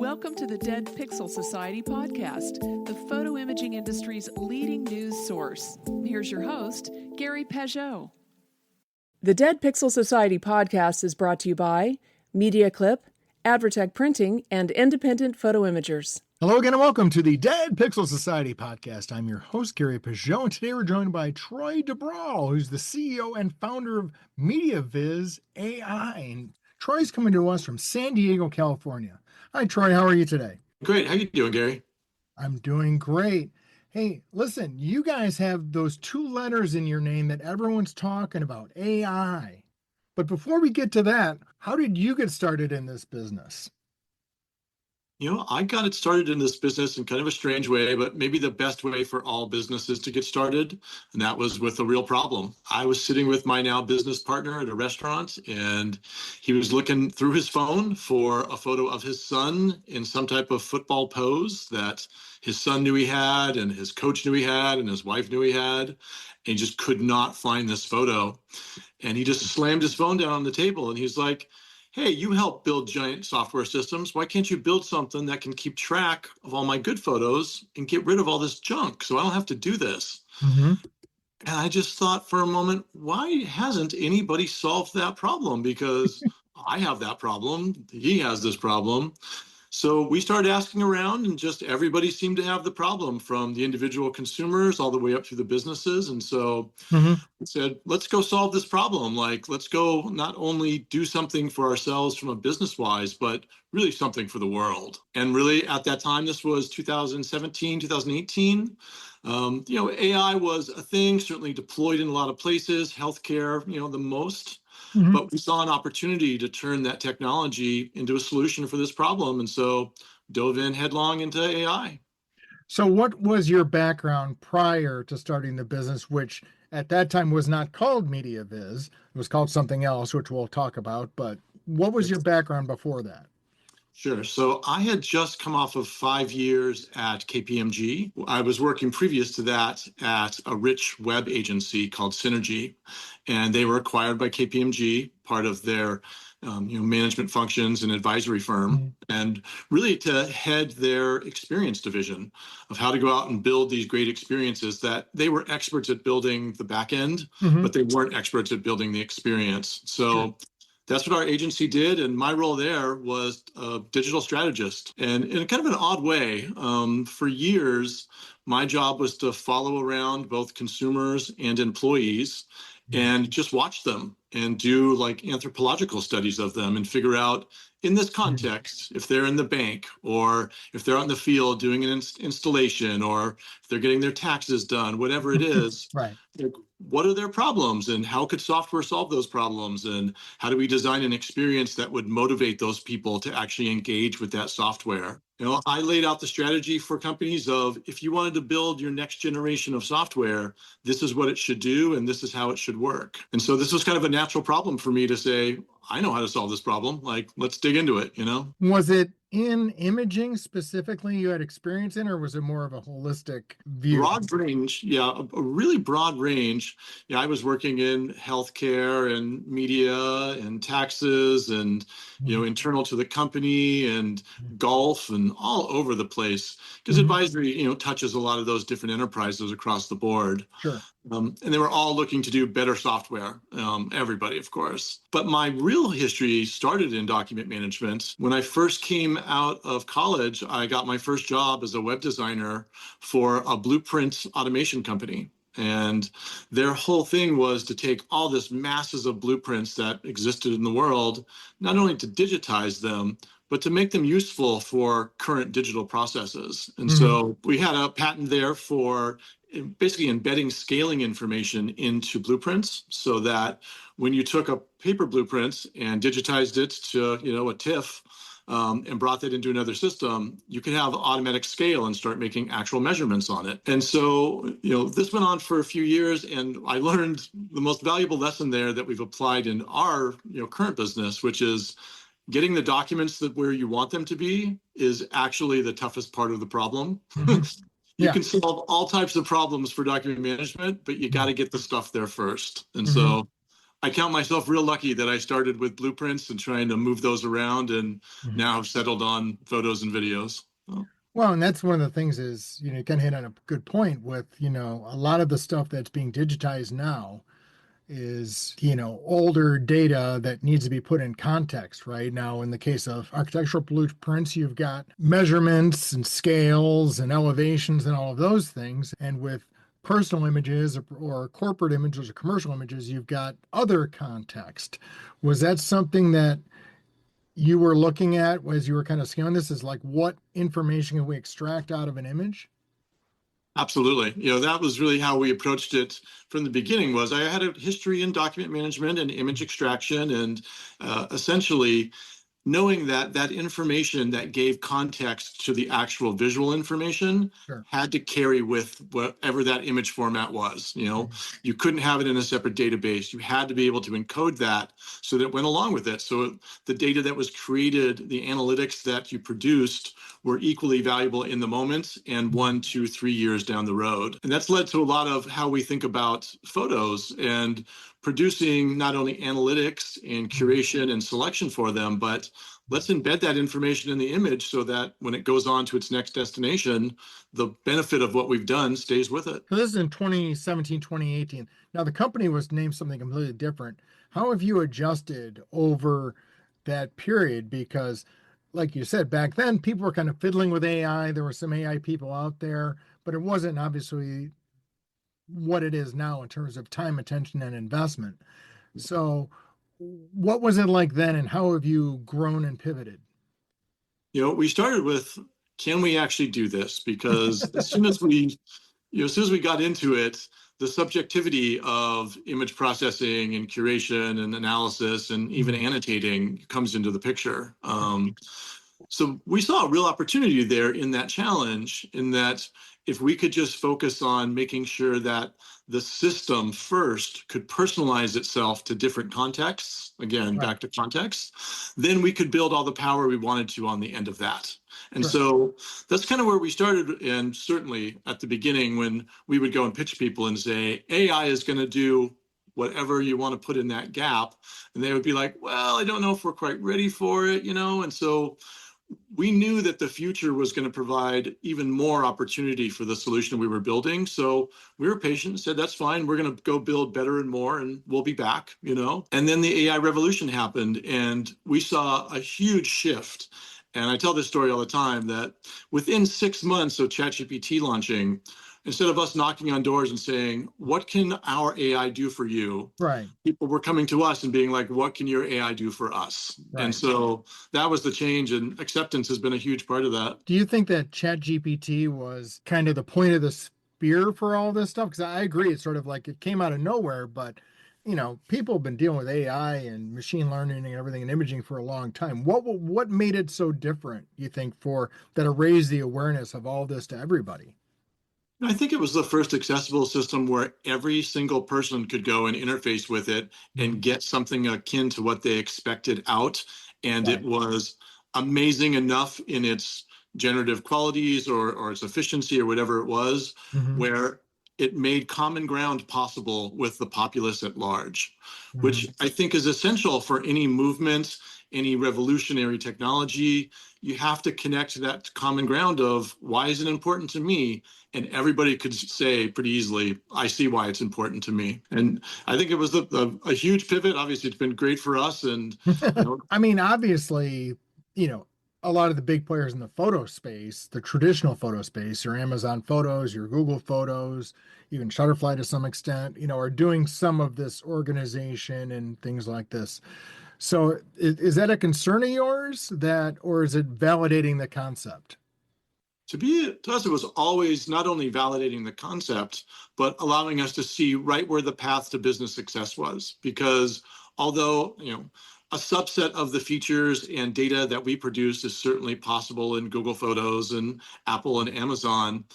Welcome to the Dead Pixel Society podcast, the photo imaging industry's leading news source. Here's your host, Gary Peugeot. The Dead Pixel Society podcast is brought to you by MediaClip, Advertech Printing, and Independent Photo Imagers. Hello again and welcome to the Dead Pixel Society podcast. I'm your host, Gary Peugeot, and today we're joined by Troy DeBraal, who's the CEO and founder of MediaViz AI. And Troy's coming to us from San Diego, California. Hi, Troy. How are you today? Great. How you doing, Gary? I'm doing great. Hey, listen, you guys have those two letters in your name that everyone's talking about, AI. But before we get to that, how did you get started in this business? I got it started in this business in kind of a strange way, but maybe the best way for all businesses to get started. And that was with a real problem. I was sitting with my now business partner at a restaurant, and he was looking through his phone for a photo of his son in some type of football pose that his son knew he had, and his coach knew he had, and his wife knew he had. And he just could not find this photo. And he just slammed his phone down on the table, and he's like, hey, you help build giant software systems. Why can't you build something that can keep track of all my good photos and get rid of all this junk so I don't have to do this? And I just thought for a moment, why hasn't anybody solved that problem? Because I have that problem. He has this problem. So we started asking around, and just everybody seemed to have the problem, from the individual consumers all the way up through the businesses. And so we said, let's go solve this problem. Let's go not only do something for ourselves from a business wise, but really something for the world. And really at that time, this was 2017, 2018. AI was a thing, certainly deployed in a lot of places, healthcare, the most. But we saw an opportunity to turn that technology into a solution for this problem. And so dove in headlong into AI. So what was your background prior to starting the business, which at that time was not called MediaViz? It was called something else, which we'll talk about. But what was your background before that? Sure. So I had just come off of 5 years at KPMG. I was working previous to that at a rich web agency called Synergy, and they were acquired by KPMG, part of their management functions and advisory firm, and really to head their experience division of how to go out and build these great experiences that they were experts at building the back end, but they weren't experts at building the experience. So that's what our agency did. And my role there was a digital strategist. And in kind of an odd way, for years, my job was to follow around both consumers and employees and just watch them and do anthropological studies of them and figure out, in this context, if they're in the bank or if they're out in the field doing an installation or if they're getting their taxes done, whatever it is, what are their problems and how could software solve those problems? And how do we design an experience that would motivate those people to actually engage with that software? I laid out the strategy for companies of, if you wanted to build your next generation of software, this is what it should do and this is how it should work. And so this was kind of a natural problem for me to say, I know how to solve this problem. Let's dig into it, Was it in imaging specifically you had experience in, or was it more of a holistic view? Broad range, a really broad range. I was working in healthcare and media and taxes and, internal to the company and golf and all over the place, because advisory, touches a lot of those different enterprises across the board. And they were all looking to do better software, everybody, of course. But my real history started in document management. When I first came out of college, I got my first job as a web designer for a blueprint automation company. And their whole thing was to take all this masses of blueprints that existed in the world, not only to digitize them, but to make them useful for current digital processes. And so we had a patent there for basically embedding scaling information into blueprints, so that when you took a paper blueprint and digitized it to a TIFF and brought that into another system, you could have automatic scale and start making actual measurements on it. And so this went on for a few years, and I learned the most valuable lesson there that we've applied in our current business, which is getting the documents where you want them to be is actually the toughest part of the problem. You can solve all types of problems for document management, but you got to get the stuff there first. And so I count myself real lucky that I started with blueprints and trying to move those around, and now have settled on photos and videos. Well, and that's one of the things is, you kind of hit on a good point with, a lot of the stuff that's being digitized now is, older data that needs to be put in context, right? Now, in the case of architectural blueprints, you've got measurements and scales and elevations and all of those things. And with personal images or corporate images or commercial images, you've got other context. Was that something that you were looking at as you were kind of scaling this, is like, what information can we extract out of an image? Absolutely. That was really how we approached it from the beginning. Was I had a history in document management and image extraction, and essentially knowing that that information that gave context to the actual visual information had to carry with whatever that image format was. You couldn't have it in a separate database. You had to be able to encode that so that it went along with it. So the data that was created, the analytics that you produced, were equally valuable in the moment and 1, 2, 3 years down the road. And that's led to a lot of how we think about photos and producing not only analytics and curation and selection for them, but let's embed that information in the image so that when it goes on to its next destination, the benefit of what we've done stays with it. So this is in 2017, 2018. Now the company was named something completely different. How have you adjusted over that period? Because like you said, back then people were kind of fiddling with AI. There were some AI people out there, but it wasn't obviously what it is now in terms of time, attention, and investment. So what was it like then, and how have you grown and pivoted? We started with, can we actually do this? Because as soon as we got into it, the subjectivity of image processing and curation and analysis and even annotating comes into the picture. So we saw a real opportunity there in that challenge, in that if we could just focus on making sure that the system first could personalize itself to different contexts, again, back to context, then we could build all the power we wanted to on the end of that. And so that's kind of where we started. And certainly at the beginning, when we would go and pitch people and say, AI is going to do whatever you want to put in that gap. And they would be like, well, I don't know if we're quite ready for it, And so we knew that the future was going to provide even more opportunity for the solution we were building. So we were patient and said, that's fine. We're going to go build better and more, and we'll be back, And then the AI revolution happened, and we saw a huge shift. And I tell this story all the time, that within 6 months of ChatGPT launching, instead of us knocking on doors and saying, what can our AI do for you? Right. People were coming to us and being like, what can your AI do for us? Right. And so that was the change, and acceptance has been a huge part of that. Do you think that ChatGPT was kind of the point of the spear for all this stuff? Because I agree, it's sort of like it came out of nowhere, but people have been dealing with AI and machine learning and everything and imaging for a long time. What made it so different, you think, for that to raise the awareness of all this to everybody? I think it was the first accessible system where every single person could go and interface with it and get something akin to what they expected out. And it was amazing enough in its generative qualities or its efficiency or whatever it was, where it made common ground possible with the populace at large, which I think is essential for any movement, any revolutionary technology. You have to connect to that common ground of, why is it important to me? And everybody could say pretty easily, I see why it's important to me. And I think it was a huge pivot. Obviously, it's been great for us. And I mean, obviously, a lot of the big players in the photo space, the traditional photo space, your Amazon Photos, your Google Photos, even Shutterfly to some extent, are doing some of this organization and things like this. So is that a concern of yours, or is it validating the concept? To us, it was always not only validating the concept, but allowing us to see right where the path to business success was. Because although, a subset of the features and data that we produce is certainly possible in Google Photos and Apple and Amazon,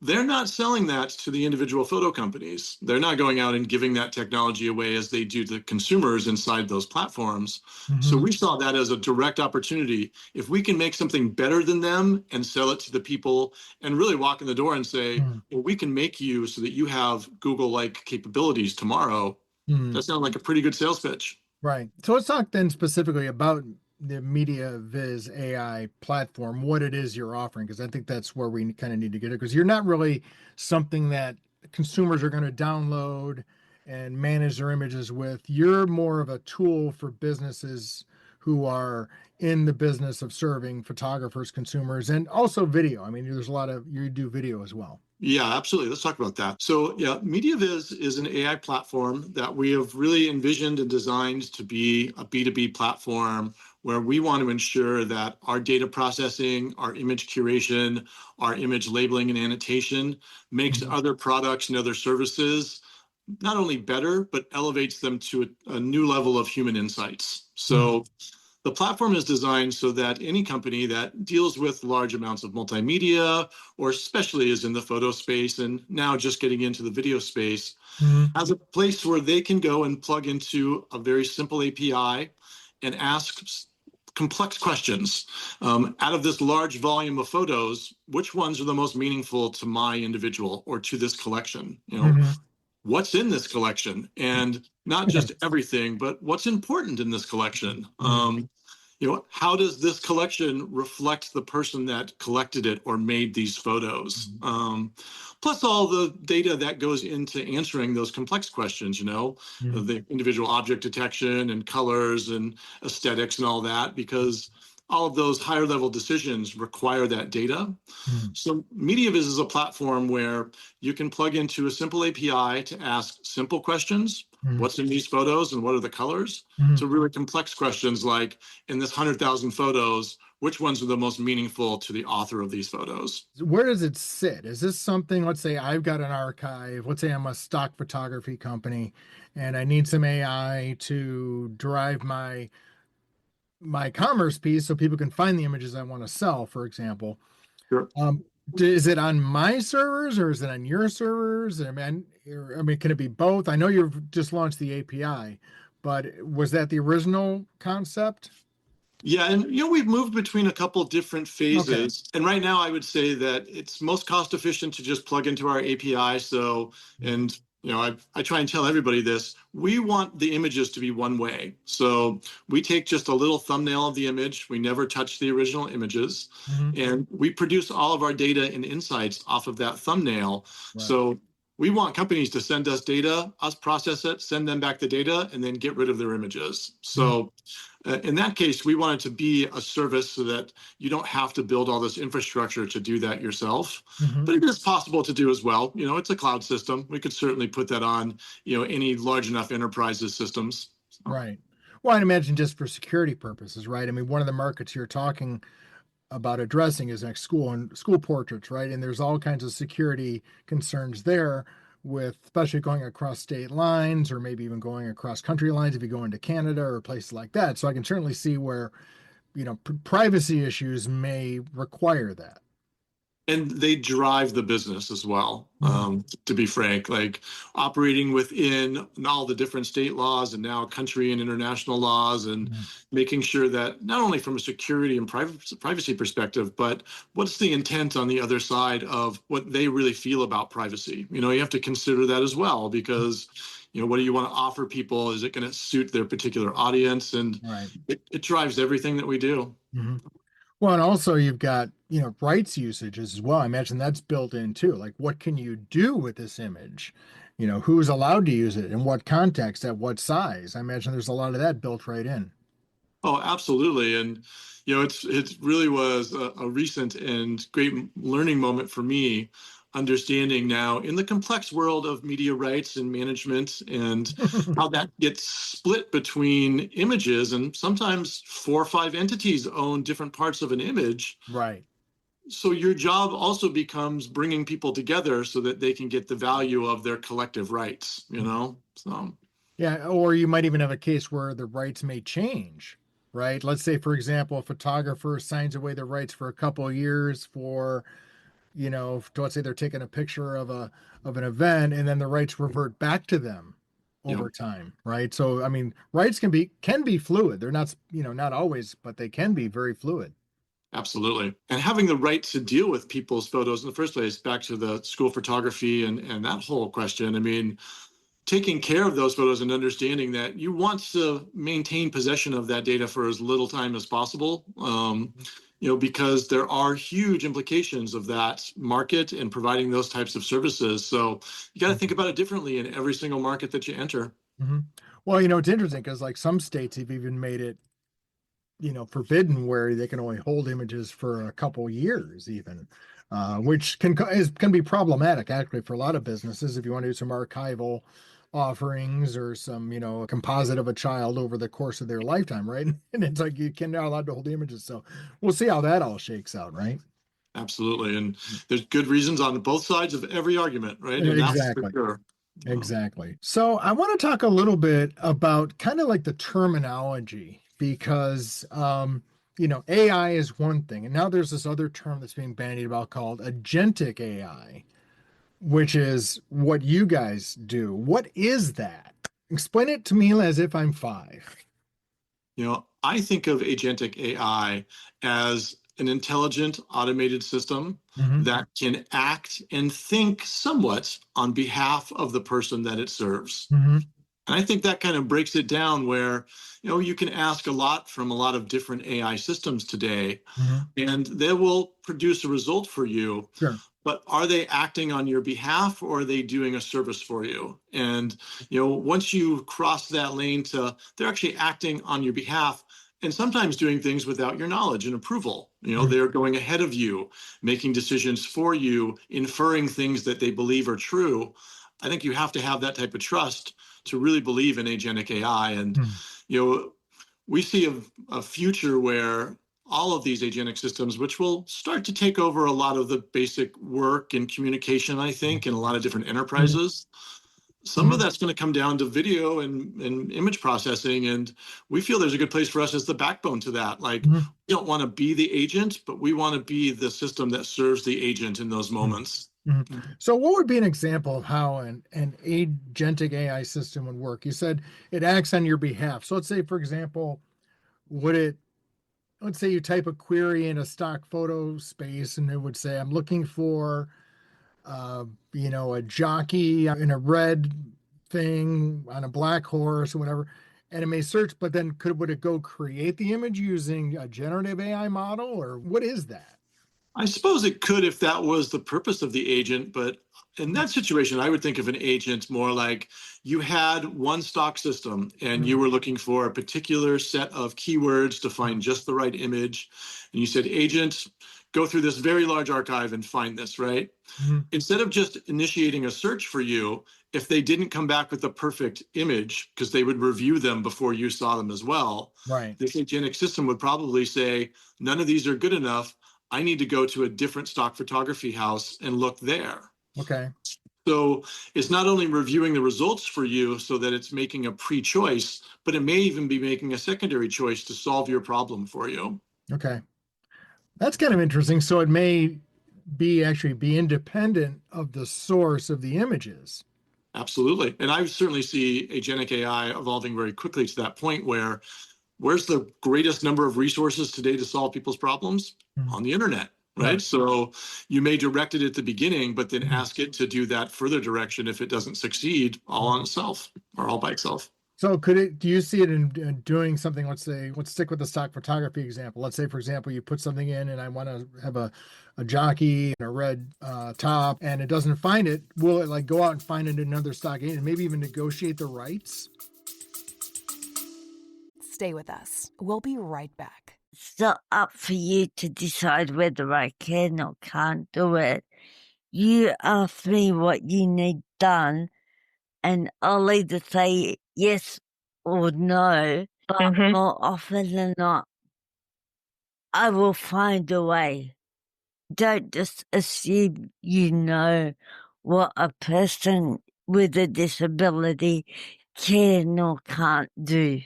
they're not selling that to the individual photo companies. They're not going out and giving that technology away as they do to consumers inside those platforms. So we saw that as a direct opportunity. If we can make something better than them and sell it to the people and really walk in the door and say, well, we can make you so that you have Google-like capabilities tomorrow, Mhm. That sounds like a pretty good sales pitch. Right. So let's talk then specifically about the MediaViz AI platform, what it is you're offering, because I think that's where we kind of need to get it, because you're not really something that consumers are going to download and manage their images with. You're more of a tool for businesses who are in the business of serving photographers, consumers, and also video. I mean, there's a lot of, you do video as well. Yeah, absolutely. Let's talk about that. So, yeah, MediaViz is an AI platform that we have really envisioned and designed to be a B2B platform where we want to ensure that our data processing, our image curation, our image labeling and annotation makes Mhm. other products and other services not only better, but elevates them to a new level of human insights. Mhm. So, the platform is designed so that any company that deals with large amounts of multimedia, or especially is in the photo space and now just getting into the video space, Mhm. has a place where they can go and plug into a very simple API and ask complex questions. Out of this large volume of photos, which ones are the most meaningful to my individual or to this collection? Mhm. What's in this collection, and not just everything, but what's important in this collection. Mhm. How does this collection reflect the person that collected it or made these photos? Mhm. Plus all the data that goes into answering those complex questions, Mhm. the individual object detection and colors and aesthetics and all that, because all of those higher level decisions require that data. Mhm. So MediaViz is a platform where you can plug into a simple API to ask simple questions. Mhm. What's in these photos and what are the colors? Mhm. To really complex questions like, in this 100,000 photos, which ones are the most meaningful to the author of these photos? Where does it sit? Is this something, let's say I've got an archive, let's say I'm a stock photography company and I need some AI to drive my commerce piece so people can find the images I want to sell, for example. Sure. Um, is it on my servers or is it on your servers? I mean, can it be both? I know you've just launched the API, but was that the original concept? Yeah, and we've moved between a couple different Okay. phases. And right now I would say that it's most cost efficient to just plug into our API. So, and I try and tell everybody this, we want the images to be one way. So we take just a little thumbnail of the image. We never touch the original images. Mhm. And we produce all of our data and insights off of that thumbnail. Right. So we want companies to send us data, us process it, send them back the data, and then get rid of their images. Mhm. So in that case, we want it to be a service so that you don't have to build all this infrastructure to do that yourself. Mhm. But it is possible to do as well. It's a cloud system. We could certainly put that on, any large enough enterprises systems. So, Right. Well, I'd imagine just for security purposes, right? I mean, one of the markets you're talking about addressing is like school and school portraits, right? And there's all kinds of security concerns there with especially going across state lines or maybe even going across country lines if you go into Canada or places like that. So I can certainly see where, privacy issues may require that. and they drive the business as well. Mhm. To be frank, like operating within all the different state laws and now country and international laws, and Mhm. making sure that not only from a security and privacy perspective, but what's the intent on the other side of what they really feel about privacy. You have to consider that as well, because what do you want to offer people? Is it going to suit their particular audience? And Right. it drives everything that we do. Mhm. Well, and also you've got, rights usage as well. I imagine that's built in too. Like, what can you do with this image? Who's allowed to use it, in what context, at what size? I imagine there's a lot of that built right in. Oh, absolutely. And, it really was a recent and great learning moment for me, understanding now in the complex world of media rights and management, and how that gets split between images. And sometimes 4 or 5 entities own different parts of an image. Right. So your job also becomes bringing people together so that they can get the value of their collective rights. So. Yeah, or you might even have a case where the rights may change, right? Let's say, for example, a photographer signs away the rights for a couple of years for, let's say they're taking a picture of an event and then the rights revert back to them Yeah. over time, right? So, I mean, rights can be fluid. They're not, not always, but they can be very fluid. Absolutely. And having the right to deal with people's photos in the first place, back to the school photography and that whole question. I mean, taking care of those photos and understanding that you want to maintain possession of that data for as little time as possible, because there are huge implications of that market and providing those types of services. So you got to think about it differently in every single market that you enter. Mm-hmm. Well, it's interesting because like some states have even made it, forbidden where they can only hold images for a couple years even, which can be problematic actually for a lot of businesses if you want to do some archival offerings or some, a composite of a child over the course of their lifetime, right? And it's like you can now allowed to hold images. So we'll see how that all shakes out, right? Absolutely. And there's good reasons on both sides of every argument, right? And Exactly. that's for sure. Exactly. So I want to talk a little bit about kind of like the terminology because AI is one thing, and now there's this other term that's being bandied about called agentic AI, which is what you guys do. What is that? Explain it to me as if I'm 5. I think of agentic AI as an intelligent automated system that can act and think somewhat on behalf of the person that it serves. And I think that kind of breaks it down where, you can ask a lot from a lot of different AI systems today, and they will produce a result for you. Sure. But are they acting on your behalf or are they doing a service for you? And, once you cross that lane to they're actually acting on your behalf and sometimes doing things without your knowledge and approval. They're going ahead of you, making decisions for you, inferring things that they believe are true. I think you have to have that type of trust to really believe in agentic AI. And, we see a future where all of these agentic systems, which will start to take over a lot of the basic work and communication, I think, in a lot of different enterprises. Some of that's going to come down to video and image processing. And we feel there's a good place for us as the backbone to that. Like, we don't want to be the agent, but we want to be the system that serves the agent in those moments. So what would be an example of how an agentic AI system would work? You said it acts on your behalf. So let's say, for example, let's say you type a query in a stock photo space and it would say, I'm looking for, a jockey in a red thing on a black horse or whatever. And it may search, but then would it go create the image using a generative AI model, or what is that? I suppose it could if that was the purpose of the agent, but in that situation, I would think of an agent more like you had one stock system and you were looking for a particular set of keywords to find just the right image. And you said, agent, go through this very large archive and find this, right? Instead of just initiating a search for you, if they didn't come back with the perfect image, because they would review them before you saw them as well, right? This agentic system would probably say, none of these are good enough. I need to go to a different stock photography house and look there. Okay. So it's not only reviewing the results for you so that it's making a pre-choice, but it may even be making a secondary choice to solve your problem for you. Okay. That's kind of interesting. So it may actually be independent of the source of the images. Absolutely. And I certainly see agentic AI evolving very quickly to that point where where's the greatest number of resources today to solve people's problems? On the internet, right? So you may direct it at the beginning, but then ask it to do that further direction if it doesn't succeed all on itself or all by itself. So do you see it in doing something, let's stick with the stock photography example. Let's say, for example, you put something in and I want to have a jockey and a red top and it doesn't find it. Will it like go out and find it in another stock and maybe even negotiate the rights? Stay with us. We'll be right back. It's not up for you to decide whether I can or can't do it. You ask me what you need done, and I'll either say yes or no, but more often than not, I will find a way. Don't just assume you know what a person with a disability can or can't do.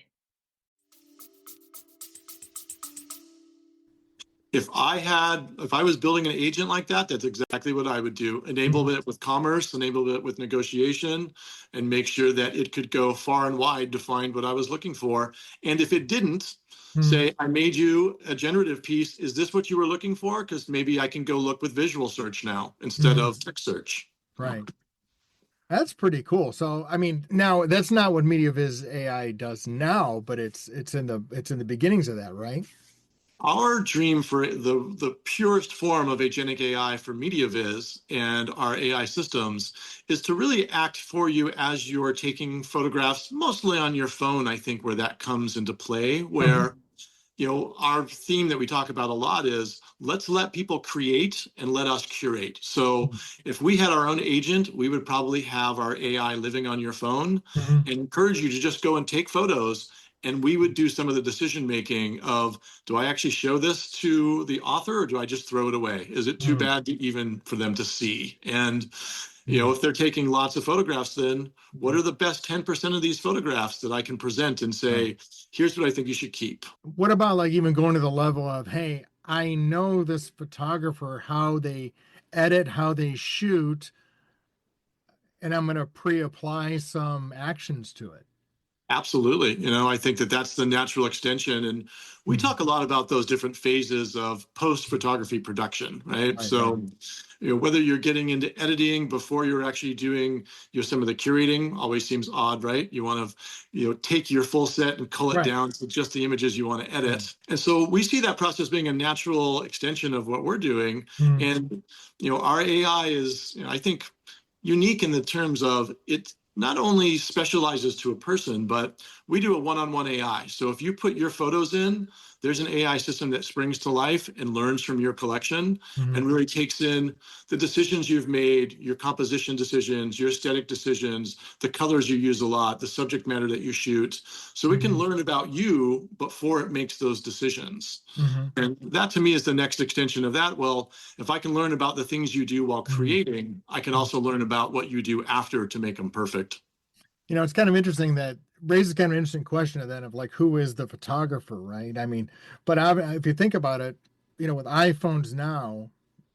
If I was building an agent like that, that's exactly what I would do. Enable it with commerce, enable it with negotiation, and make sure that it could go far and wide to find what I was looking for. And if it didn't, say, I made you a generative piece. Is this what you were looking for? Because maybe I can go look with visual search now instead of text search. Right. That's pretty cool. So, I mean, now that's not what MediaViz AI does now, but it's in the beginnings of that, right? Our dream for the purest form of agentic AI for MediaViz and our AI systems is to really act for you as you're taking photographs, mostly on your phone, I think, where that comes into play, Mhm. where our theme that we talk about a lot is let's let people create and let us curate. So if we had our own agent, we would probably have our AI living on your phone Mhm. and encourage you to just go and take photos. And we would do some of the decision making of, do I actually show this to the author or do I just throw it away? Is it too Mhm. bad to even for them to see? And Mhm. if they're taking lots of photographs, then what are the best 10% of these photographs that I can present and Right. say, here's what I think you should keep? What about like even going to the level of, hey, I know this photographer, how they edit, how they shoot, and I'm going to pre-apply some actions to it. Absolutely. I think that that's the natural extension. And we Mhm. talk a lot about those different phases of post photography production, right? Right, right. So, whether you're getting into editing before you're actually doing some of the curating always seems odd, right? You want to, take your full set and cull it Right. down to just the images you want to Yeah. edit. And so we see that process being a natural extension of what we're doing. Mhm. And, our AI is, I think, unique in the terms of it not only specializes to a person, but we do a one-on-one AI. So if you put your photos in, there's an AI system that springs to life and learns from your collection Mhm. and really takes in the decisions you've made, your composition decisions, your aesthetic decisions, the colors you use a lot, the subject matter that you shoot. So it can Mhm. learn about you before it makes those decisions. Mhm. And that to me is the next extension of that. Well, if I can learn about the things you do while Mhm. creating, I can also learn about what you do after to make them perfect. It's kind of interesting that raises kind of an interesting question of then of like who is the photographer, right? I mean, but if you think about it, with iPhones now,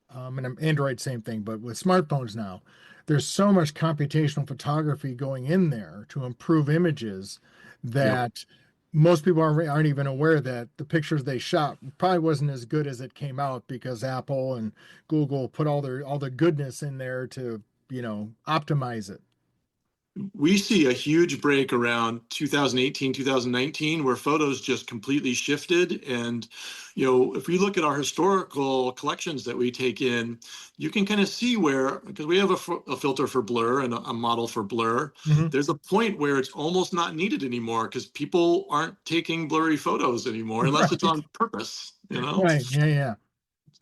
and Android, same thing, but with smartphones now, there's so much computational photography going in there to improve images Yep. that most people aren't even aware that the pictures they shot probably wasn't as good as it came out because Apple and Google put all the goodness in there to, optimize it. We see a huge break around 2018, 2019, where photos just completely shifted. And, if we look at our historical collections that we take in, you can kind of see where, because we have a filter for blur and a model for blur, Mhm. there's a point where it's almost not needed anymore because people aren't taking blurry photos anymore unless it's Right. on purpose. Right. Yeah. Yeah.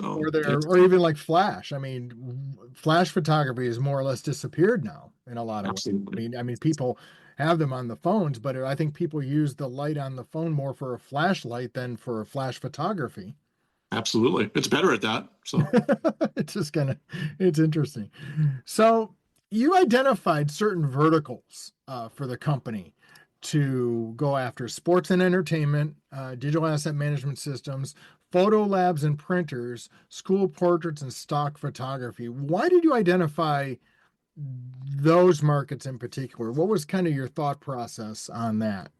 So Or even like Flash. I mean, Flash photography has more or less disappeared now in a lot of ways. absolutely. I mean, people have them on the phones, but I think people use the light on the phone more for a flashlight than for flash photography. Absolutely. It's better at that. So. It's just it's interesting. So you identified certain verticals for the company to go after: sports and entertainment, digital asset management systems, photo labs and printers, school portraits, and stock photography. Why did you identify those markets in particular? What was kind of your thought process on that?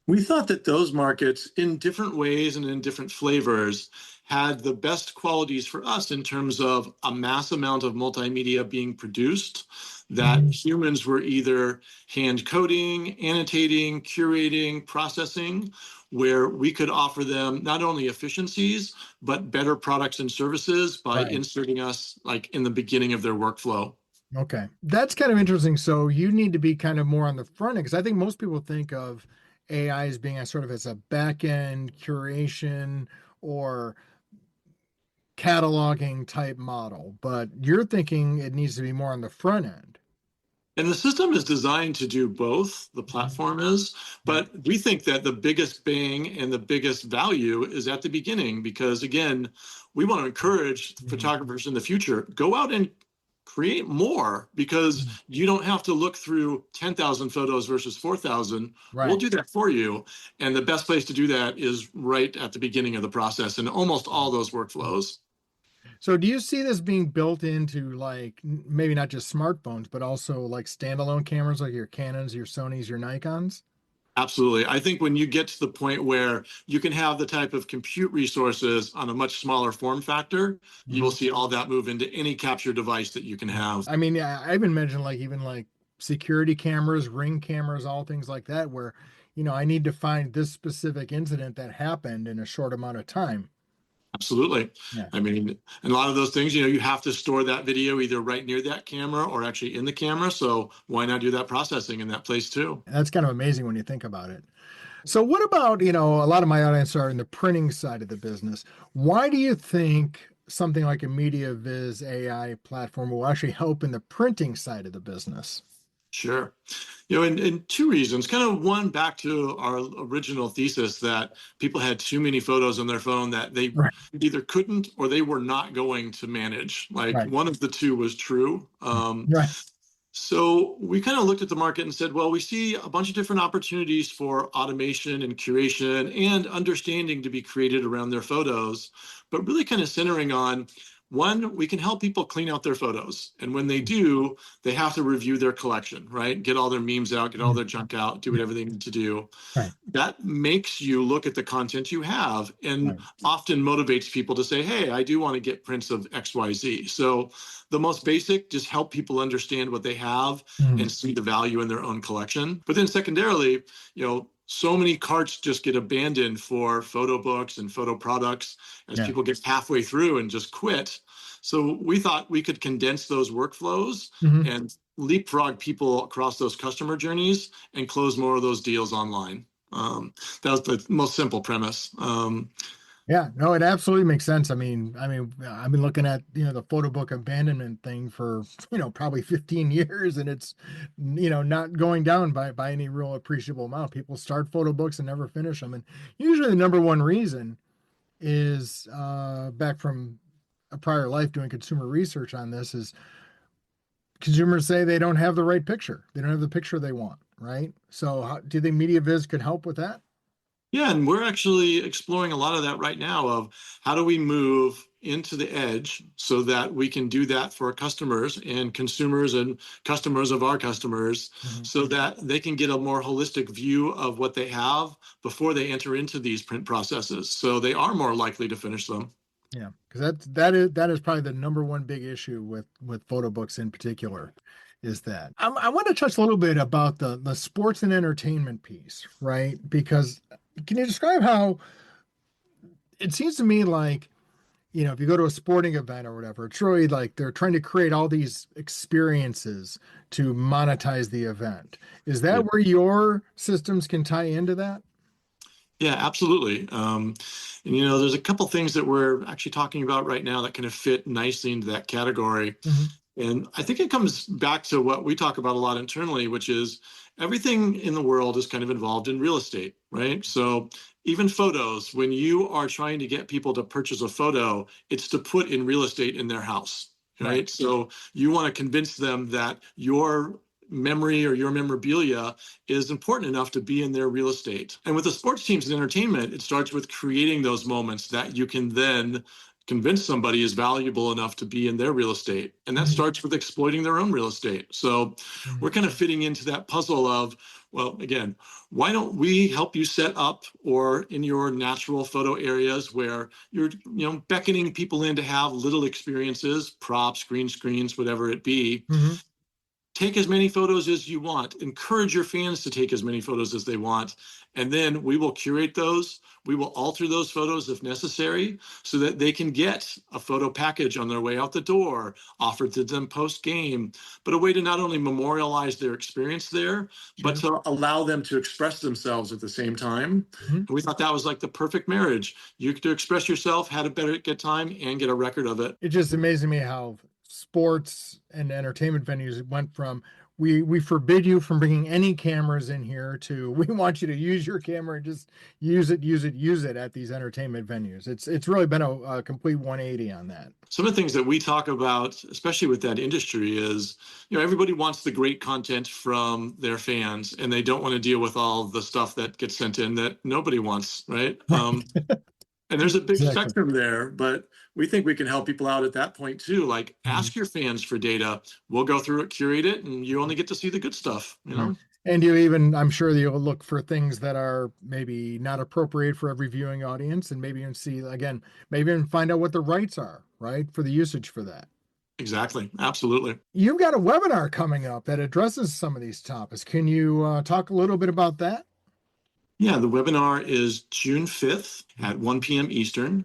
We thought that those markets, in different ways and in different flavors, had the best qualities for us in terms of a mass amount of multimedia being produced, that Mhm. humans were either hand coding, annotating, curating, processing, where we could offer them not only efficiencies, but better products and services by Right. inserting us like in the beginning of their workflow. Okay. That's kind of interesting. So you need to be kind of more on the front end because I think most people think of AI as being a sort of as a back end curation or cataloging type model, but you're thinking it needs to be more on the front end. And the system is designed to do both, the Mhm. platform is, Right. but we think that the biggest bang and the biggest value is at the beginning because, again, we want to encourage Mhm. photographers in the future go out and create more because Mhm. you don't have to look through 10,000 photos versus 4,000. We'll Right. do that for you. And the best place to do that is right at the beginning of the process in almost all those workflows. So do you see this being built into like maybe not just smartphones, but also like standalone cameras like your Canons, your Sonys, your Nikons? Absolutely. I think when you get to the point where you can have the type of compute resources on a much smaller form factor, you will see all that move into any capture device that you can have. I mean, yeah, I even mentioned like even like security cameras, ring cameras, all things like that, where, I need to find this specific incident that happened in a short amount of time. Absolutely. Yeah. I mean, and a lot of those things, you have to store that video either right near that camera or actually in the camera. So why not do that processing in that place too? That's kind of amazing when you think about it. So what about, a lot of my audience are in the printing side of the business. Why do you think something like a MediaViz AI platform will actually help in the printing side of the business? Sure. And two reasons. Kind of one, back to our original thesis that people had too many photos on their phone that they Right. either couldn't or they were not going to manage. Like Right. one of the two was true. Right. So we kind of looked at the market and said, well, we see a bunch of different opportunities for automation and curation and understanding to be created around their photos, but really kind of centering on one, we can help people clean out their photos. And when they do, they have to review their collection, right? Get all their memes out, get all their junk out, do whatever they need to do. Right. That makes you look at the content you have and Right. often motivates people to say, hey, I do want to get prints of XYZ. So the most basic, just help people understand what they have and see the value in their own collection. But then secondarily, so many carts just get abandoned for photo books and photo products as people get halfway through and just quit. So we thought we could condense those workflows and leapfrog people across those customer journeys and close more of those deals online. That was the most simple premise. Yeah, no, it absolutely makes sense. I mean, I've been looking at, the photo book abandonment thing for, probably 15 years, and it's, not going down by any real appreciable amount. People start photo books and never finish them. And usually the number one reason is, back from a prior life doing consumer research on this, is consumers say they don't have the right picture. They don't have the picture they want, right? So do you think MediaViz could help with that? Yeah, and we're actually exploring a lot of that right now of how do we move into the edge so that we can do that for our customers and consumers and customers of our customers so that they can get a more holistic view of what they have before they enter into these print processes. So they are more likely to finish them. Yeah, because that is probably the number one big issue with photo books in particular, is that I want to touch a little bit about the sports and entertainment piece, right? Because can you describe how it seems to me like, if you go to a sporting event or whatever, it's really like they're trying to create all these experiences to monetize the event. Is that where your systems can tie into that? Yeah, absolutely. And there's a couple things that we're actually talking about right now that kind of fit nicely into that category. And I think it comes back to what we talk about a lot internally, which is everything in the world is kind of involved in real estate, right? So even photos, when you are trying to get people to purchase a photo, it's to put in real estate in their house, right? So you want to convince them that your memory or your memorabilia is important enough to be in their real estate. And with the sports teams and entertainment, it starts with creating those moments that you can then convince somebody is valuable enough to be in their real estate. And that starts with exploiting their own real estate. So we're kind of fitting into that puzzle of, well, again, why don't we help you set up or in your natural photo areas where you're, beckoning people in to have little experiences, props, green screens, whatever it be. Take as many photos as you want. Encourage your fans to take as many photos as they want. And then we will curate those. We will alter those photos if necessary so that they can get a photo package on their way out the door, offered to them post-game, but a way to not only memorialize their experience there, but to allow them to express themselves at the same time. And we thought that was like the perfect marriage. You get to express yourself, had a better good time, and get a record of it. It just amazes me how sports and entertainment venues went from we forbid you from bringing any cameras in here to we want you to use your camera and just use it at these entertainment venues. It's really been a complete 180 on that. Some of the things that we talk about, especially with that industry, is everybody wants the great content from their fans, and they don't want to deal with all the stuff that gets sent in that nobody wants, right? And there's a big spectrum there, but we think we can help people out at that point too. Like ask your fans for data. We'll go through it, curate it, and you only get to see the good stuff, And you even, I'm sure that you'll look for things that are maybe not appropriate for every viewing audience, and maybe even see, again, maybe even find out what the rights are, right, for the usage for that. Exactly. Absolutely. You've got a webinar coming up that addresses some of these topics. Can you talk a little bit about that? Yeah, the webinar is June 5th at 1 p.m. Eastern.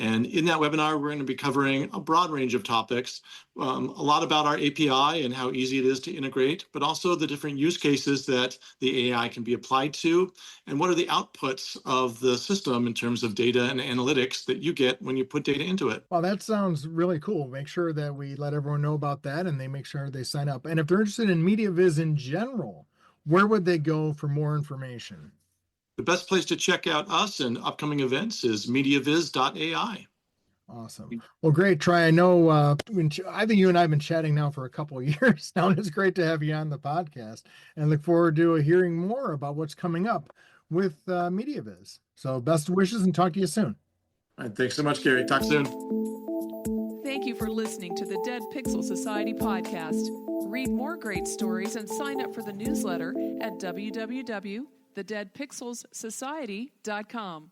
And in that webinar, we're going to be covering a broad range of topics, a lot about our API and how easy it is to integrate, but also the different use cases that the AI can be applied to, and what are the outputs of the system in terms of data and analytics that you get when you put data into it. Well, that sounds really cool. Make sure that we let everyone know about that, and they make sure they sign up. And if they're interested in MediaViz in general, where would they go for more information? The best place to check out us and upcoming events is MediaViz.ai. Awesome. Well, great, Troy. I know I think you and I have been chatting now for a couple of years now, and it's great to have you on the podcast, and look forward to hearing more about what's coming up with MediaViz. So best wishes, and talk to you soon. All right, thanks so much, Gary. Talk soon. Thank you for listening to the Dead Pixel Society podcast. Read more great stories and sign up for the newsletter at www.thedeadpixelssociety.com.